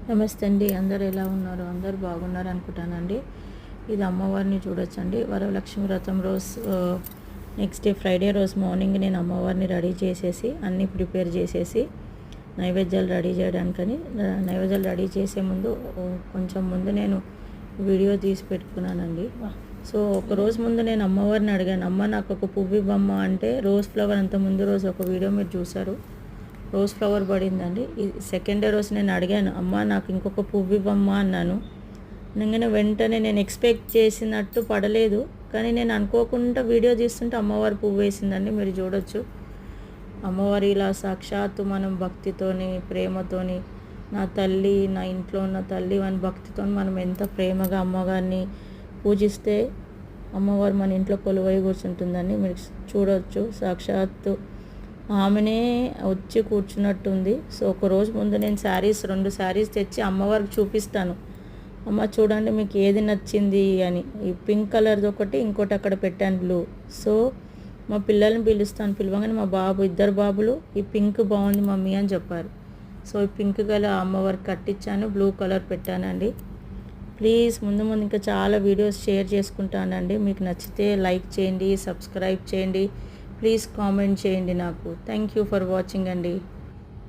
నమస్తే అండి. అందరూ ఎలా ఉన్నారు? అందరూ బాగున్నారు అనుకుంటానండి. ఇది అమ్మవారిని చూడొచ్చండి. వరలక్ష్మి వ్రతం రోజు నెక్స్ట్ డే ఫ్రైడే రోజు మార్నింగ్ నేను అమ్మవారిని రెడీ చేసేసి అన్నీ ప్రిపేర్ చేసేసి నైవేద్యాలు రెడీ చేయడానికని నైవేద్యాలు రెడీ చేసే ముందు కొంచెం ముందు నేను వీడియో తీసి పెట్టుకున్నానండి. సో ఒకరోజు ముందు నేను అమ్మవారిని అడిగాను, అమ్మ నాకు ఒక పువ్వు ఇవ్వమ్మ అంటే రోజ్ ఫ్లవర్ అంత ముందు రోజు ఒక వీడియో మీరు చూసారు, రోజ్ ఫ్లవర్ పడిందండి. సెకండ్ డే రోజు నేను అడిగాను, అమ్మ నాకు ఇంకొక పువ్వు ఇవ్వమ్మా అన్నాను. నేను వెంటనే నేను ఎక్స్పెక్ట్ చేసినట్టు పడలేదు, కానీ నేను అనుకోకుండా వీడియో తీస్తుంటే అమ్మవారి పువ్వు వేసిందండి. మీరు చూడొచ్చు అమ్మవారి ఇలా సాక్షాత్తు మనం భక్తితోని ప్రేమతోని నా తల్లి, నా ఇంట్లో ఉన్న తల్లి అని భక్తితో మనం ఎంత ప్రేమగా అమ్మగారిని పూజిస్తే అమ్మవారు మన ఇంట్లో కొలువై కూర్చుంటుందని మీరు చూడవచ్చు. సాక్షాత్తు ఆమెనే వచ్చి కూర్చున్నట్టుంది. సో ఒకరోజు ముందు నేను రెండు శారీస్ తెచ్చి అమ్మవారికి చూపిస్తాను, అమ్మ చూడండి మీకు ఏది నచ్చింది అని. ఈ పింక్ కలర్ది ఒకటి, ఇంకోటి అక్కడ పెట్టాను బ్లూ. సో మా పిల్లల్ని పిలుస్తాను, పిలవగానే మా ఇద్దరు బాబులు ఈ పింక్ బాగుంది మమ్మీ అని చెప్పారు. సో ఈ పింక్ గల అమ్మవారికి కట్టించాను, బ్లూ కలర్ పెట్టానండి. ప్లీజ్ ముందు ఇంకా చాలా వీడియోస్ షేర్ చేసుకుంటానండి. మీకు నచ్చితే లైక్ చేయండి, సబ్స్క్రైబ్ చేయండి, ప్లీజ్ కామెంట్ చేయండి నాకు. థ్యాంక్ యూ ఫర్ వాచింగ్ అండి.